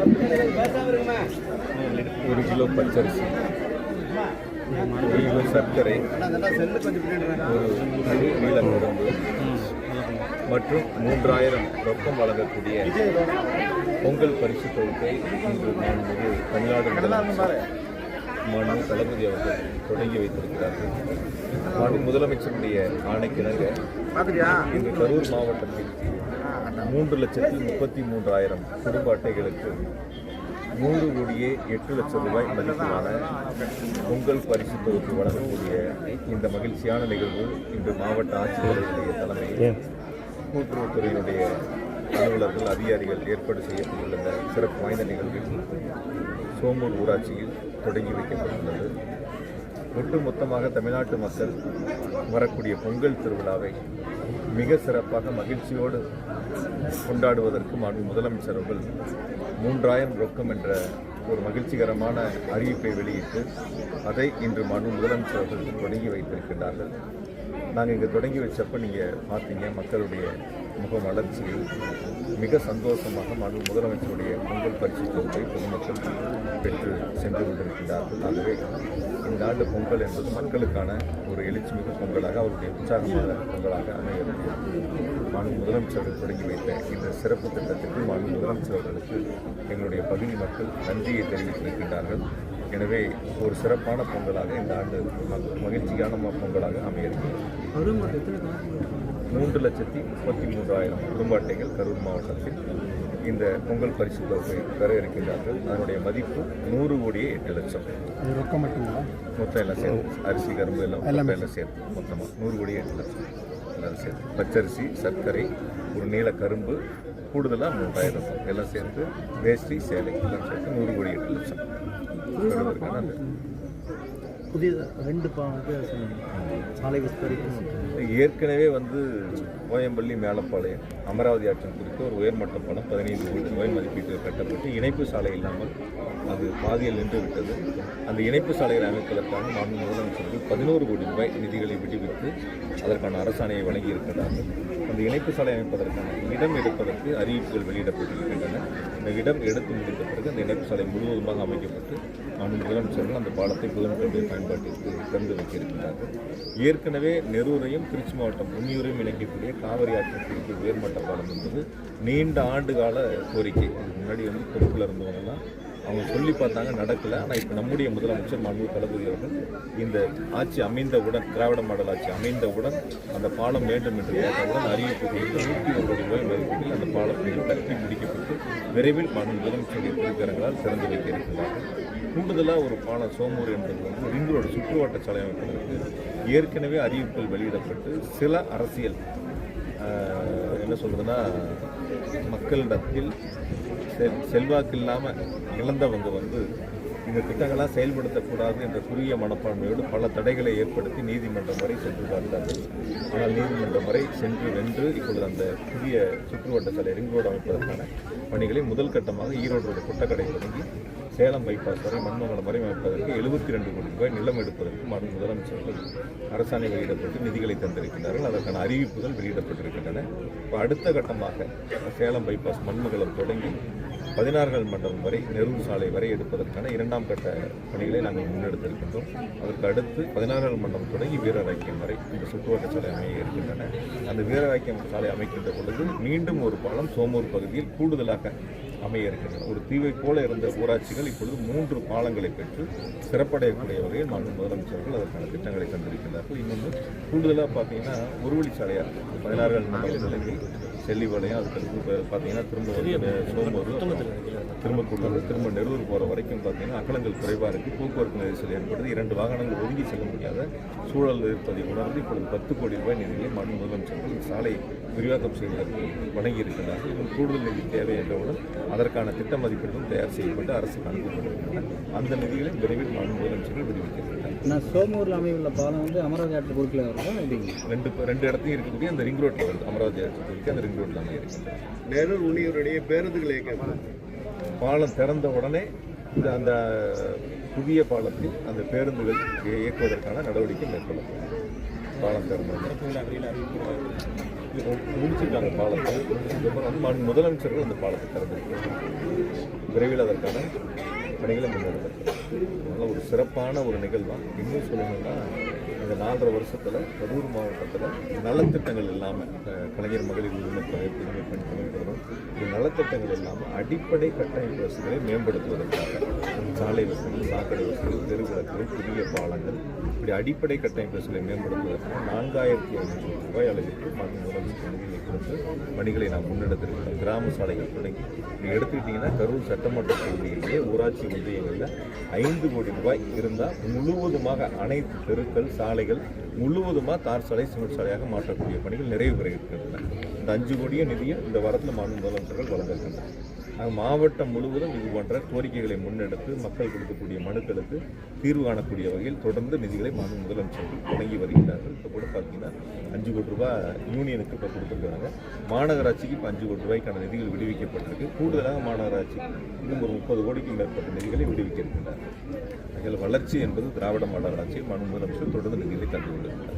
1 kilo பச்சரிசி, 1 kilo சர்க்கரை, ஒரு நீலக்கரும்பு மற்றும் 3000 ரொக்கம் வழங்கக்கூடிய பொங்கல் பரிசு தொகுப்பை இன்று மாண்புமிகு தமிழ்நாடு முதலமைச்சர் மாண்பு தளபதி அவர்கள் தொடங்கி வைத்திருக்கிறார்கள். மாண்பு முதலமைச்சருடைய ஆணைக்கிணங்க இன்று கரூர் மாவட்டத்தில் 3,33,000 குடும்ப அட்டைகளுக்கு 100,08,00,000 ரூபாய் மதிப்பிலான பொங்கல் பரிசு தொகுப்பு வழங்கக்கூடிய இந்த மகிழ்ச்சியான நிகழ்வு இன்று மாவட்ட ஆட்சியர்களுடைய தலைமையில் கூட்டுறவுத்துறையினுடைய அலுவலர்கள் அதிகாரிகள் ஏற்பாடு செய்யப்பட்டுள்ள இந்த சிறப்பு வாய்ந்த நிகழ்வில் சோமூர் ஊராட்சியில் தொடங்கி வைக்கப்பட்டுள்ளது. ஒட்டுமொத்தமாக தமிழ்நாட்டு மக்கள் வரக்கூடிய பொங்கல் திருவிழாவை மிக சிறப்பாக மகிழ்ச்சியோடு கொண்டாடுவதற்கு மாண்பு முதலமைச்சர் அவர்கள் 3000 ரொக்கம் என்ற ஒரு மகிழ்ச்சிகரமான அறிவிப்பை வெளியிட்டு அதை இன்று மாண்பு முதலமைச்சர் அவர்கள் தொடங்கி வைத்திருக்கின்றார்கள். நாங்கள் இங்கே தொடங்கி வச்சப்போ நீங்கள் பார்த்தீங்க, மக்களுடைய முக வளர்ச்சியில் மிக சந்தோஷமாக மாண்பு முதலமைச்சருடைய பொங்கல் பரிசு தொகுப்பை பொதுமக்கள் பெற்று சென்று கொண்டிருக்கின்றார்கள். ஆகவே இந்த ஆண்டு பொங்கல் என்பது மக்களுக்கான ஒரு எழுச்சிமிகு பொங்கலாக, அவருடைய உற்சாகமான பொங்கலாக அமைகிறது. மாண்பு முதலமைச்சர்கள் தொடங்கி வைத்த இந்த சிறப்பு திட்டத்திற்கு மாண்பு முதலமைச்சர் அவர்களுக்கு எங்களுடைய பகுதி மக்கள் நன்றியை தெரிவித்திருக்கின்றார்கள். எனவே ஒரு சிறப்பான பொங்கலாக இந்த ஆண்டு மகிழ்ச்சியான பொங்கலாக அமைகிறது. 3,33,000 குடும்ப அட்டைகள் கரூர் மாவட்டத்தில் இந்த பொங்கல் பரிசு தொகை பெற இருக்கின்றார்கள். அதனுடைய மதிப்பு 100,08,00,000. ரொக்கம் மட்டுங்களா? மொத்தம் எல்லாம் சேர்த்து அரிசி, கரும்பு எல்லாம் சேர்த்து மொத்தமாக 100,08,00,000 எல்லாம் சேர்த்து பச்சரிசி, சர்க்கரை, ஒரு நீல கரும்பு, கூடுதலாக 3000 எல்லாம் சேர்த்து வேஷ்டி, சேலை எல்லாம் சேர்த்து 100,08,00,000 பெறுவதற்கான அந்த புதிய 2 சாலை விஸ்தரிப்பு. ஏற்கனவே கோயம்பள்ளி, மேலப்பாளையம், அமராவதி ஆற்றின் குறித்து ஒரு உயர்மட்ட பாலம் 15 கோடி ரூபாய் மதிப்பீட்டில் கட்டப்பட்டு இணைப்பு சாலை இல்லாமல் அது பாதியில் நின்று விட்டது. அந்த இணைப்பு சாலைகளை அமைப்பதற்கான மாண்பு முதலமைச்சர்கள் 11 கோடி ரூபாய் நிதிகளை விடுவித்து அதற்கான அரசாணையை வழங்கி இருக்கிறார்கள். அந்த இணைப்பு சாலை அமைப்பதற்கான இடம் எடுப்பதற்கு அறிவிப்புகள் வெளியிடப்பட்டிருக்கின்றன. இந்த இடம் எடுத்து முடித்த பிறகு அந்த இணைப்பு சாலை முழுவதுமாக அமைக்கப்பட்டு மாண்பு முதலமைச்சர்கள் அந்த பாலத்தை பொதுமக்களுடைய பயன்பாட்டிற்கு திறந்து வைக்க இருக்கின்றார்கள். ஏற்கனவே நெரூரையும் திருச்சி மாவட்டம் உன்னியூரையும் இணைக்கக்கூடிய காவிரி ஆற்றின் குறுக்கே உயர்மட்ட பாலம் என்பது நீண்ட ஆண்டுகால கோரிக்கை. முன்னாடி பொறுப்பில் இருந்தவங்கலாம் அவங்க சொல்லி பார்த்தாங்க, நடக்கலை. ஆனால் இப்போ நம்முடைய முதலமைச்சர் மாண்பு தளபதி அவர்கள் இந்த ஆட்சி அமைந்தவுடன், திராவிட மாடல் ஆட்சி அமைந்தவுடன் அந்த பாலம் வேண்டும் என்று கேட்டவுடன் அறிவிப்பு கொடுத்து 101 கோடி ரூபாய் மதிப்பீட்டில் அந்த பாலத்தில் கட்டி முடிக்கப்பட்டு விரைவில் மாண்பு முதலமைச்சருடைய திருக்கரங்களால் திறந்து வைக்க இருக்கிறார்கள். கூடுதலாக ஒரு பாலம் சோமூர் என்பது ரிங் ரோடு சுற்றுவட்ட சாலை அமைப்பதற்கு ஏற்கனவே அறிவிப்புகள் வெளியிடப்பட்டு சில அரசியல் என்ன சொல்கிறதுனா மக்களிடத்தில் செல்வாக்கு இல்லாமல் இழந்தவங்க இந்த திட்டங்களாக செயல்படுத்தக்கூடாது என்ற குறுகிய மனப்பான்மையோடு பல தடைகளை ஏற்படுத்தி நீதிமன்றம் வரை சென்று பார்த்தார்கள். ஆனால் நீதிமன்றம் வரை சென்று வென்று இப்பொழுது அந்த புதிய சுற்றுவட்ட சாலை ரிங் ரோடு அமைப்பதற்கான பணிகளை முதல் கட்டமாக ஈரோடு ரோடு கொட்டக்கடை தொடங்கி சேலம் பைபாஸ் வரை மண்மங்கலம் வரை அமைப்பதற்கு 72 கோடி ரூபாய் நிலம் எடுப்பதற்கு மாண்பு முதலமைச்சர்கள் அரசாணை வெளியிடப்பட்டு நிதிகளை தந்திருக்கின்றார்கள். அதற்கான அறிவிப்புகள் வெளியிடப்பட்டிருக்கின்றன. இப்போ அடுத்த கட்டமாக சேலம் பைபாஸ் மண்மங்கலம் தொடங்கி 16 மண்டலம் வரை நெரூர் சாலை வரை எடுப்பதற்கான 2ஆம் கட்ட பணிகளை நாங்கள் முன்னெடுத்திருக்கின்றோம். அதற்கு அடுத்து 16 மண்டலம் தொடங்கி வீரராக்கியம் வரை இந்த சுற்றுவட்ட சாலை அமைய இருக்கின்றன. அந்த வீரராக்கியம் சாலை அமைக்கின்ற பொழுது மீண்டும் ஒரு பாலம் சோமூர் பகுதியில் கூடுதலாக அமைய இருக்கின்றன. ஒரு தீவை போல இருந்த ஊராட்சிகள் இப்பொழுது 3 பாலங்களை பெற்று சிறப்படையக்கூடிய வகையில் மாண்பு முதலமைச்சர்கள் அதற்கான திட்டங்களை தந்திருக்கிறார்கள். இன்னொன்று கூடுதலாக பார்த்தீங்கன்னா ஒரு வழிச்சாலையாக 16 மண்டலம் தொடங்கி செல்லிபாளையம், அதுக்கடுத்து பார்த்தீங்கன்னா திரும்ப சோமூர், திரும்ப நெரூர் போகிற வரைக்கும் பார்த்தீங்கன்னா அகலங்கள் குறைவாக இருக்குது. போக்குவரத்து நெரிசல் ஏற்படுது. 2 வாகனங்கள் ஒதுங்கி செல்ல முடியாத சூழல் இருப்பதை உணர்ந்து இப்பொழுது 10 கோடி ரூபாய் நிதியை மாண்பு முதலமைச்சர்கள் சாலை விரிவாக்கம் செய்வதற்கு வழங்கியிருக்கிறார்கள். இன்னும் கூடுதல் நிதி தேவை என்றவுடன் அதற்கான திட்ட மதிப்பீடுகளும் தயார் செய்யப்பட்டு அரசுக்கு அனுப்பப்பட்டிருக்கின்றன. அந்த நிதிகளை விரைவில் மாண்பு முதலமைச்சர்கள் விடுவிக்கிறார்கள். சோமூரில் அமையுள்ள பாலம் அமராவதி ஆற்று குறுக்கில் வருது. 2 இடத்தையும் இருக்கக்கூடிய அந்த ரிங் ரோட்டில் வருது. அமராவதி ஆற்று குறுக்கே அந்த ரிங் ரோட்டில் அமைய இருக்கு. நெரூர் உன்னியூருடைய பேருந்துகளை பாலம் திறந்த உடனே அந்த புதிய பாலத்தில் அந்த பேருந்துகள் இயக்குவதற்கான நடவடிக்கை மேற்கொள்ளப்படும். பாலம் திறந்த முடிச்சுட்டாங்க. பாலத்தை முதலமைச்சர்கள் அந்த பாலத்தை திறந்திருக்கிறாங்க. விரைவில் அதற்கான பணிகளை முன்னெடுக்கிறது. அதனால் ஒரு சிறப்பான ஒரு நிகழ்வாக இன்னும் சொல்லணும்னா இந்த 4.5 வருஷத்தில் கரூர் மாவட்டத்தில் நலத்திட்டங்கள் இல்லாமல் கலைஞர் மகளிர் உரிமை தொகை புதுமை பெண் தொகைப்படுத்தும் இந்த நலத்திட்டங்கள் இல்லாமல் அடிப்படை கட்டமைப்பு வசதிகளை மேம்படுத்துவதற்காக சாலை வசதி, சாக்கடை வசதி, தெருவிளக்குகள், புதிய பாலங்கள், இப்படி அடிப்படை கட்டமைப்பு வசதிகளை மேம்படுத்துவதற்காக 4,500 ரூபாய் அளவிற்கு மாநில முதலமைச்சர் நிதியை கொடுத்து பணிகளை நாம் முன்னெடுத்திருக்கிறோம். கிராம சாலைகள் தொடங்கி நீங்கள் எடுத்துக்கிட்டிங்கன்னா கரூர் சட்டமன்ற தொகுதியிலேயே ஊராட்சி ஒன்றியங்களில் 5 கோடி ரூபாய் இருந்தால் முழுவதுமாக அனைத்து தெருக்கள், சாலைகள் முழுவதுமாக தார் சாலை, சிமெண்ட் சாலையாக மாற்றக்கூடிய பணிகள் நிறைவு பெற இருக்கின்றன. இந்த 5 கோடிய நிதியும் இந்த வாரத்தில் மாநில முதலமைச்சர்கள் வழங்கியிருக்கின்றனர். மாவட்டம் முழுவதும் இது போன்ற கோரிக்கைகளை முன்னெடுத்து மக்கள் கொடுக்கக்கூடிய மனுக்களுக்கு தீர்வு காணக்கூடிய வகையில் தொடர்ந்து நிதிகளை மாநில முதலமைச்சர்கள் வழங்கி வருகிறார்கள். இப்போ கூட பார்த்தீங்கன்னா 5 கோடி ரூபாய் யூனியனுக்கு இப்போ கொடுத்துருக்காங்க. மாநகராட்சிக்கு இப்போ 5 கோடி ரூபாய்க்கான நிதிகள் விடுவிக்கப்பட்டிருக்கு. கூடுதலாக மாநகராட்சி இன்னும் ஒரு 30 கோடிக்கு மேற்பட்ட நிதிகளை விடுவிக்க இருக்கின்றனர். அதில் வளர்ச்சி என்பது திராவிட மாடல் ஆட்சியில் மாநில முதலமைச்சர் தொடர்ந்து நிதிகளை தந்து கொண்டிருக்கிறார்.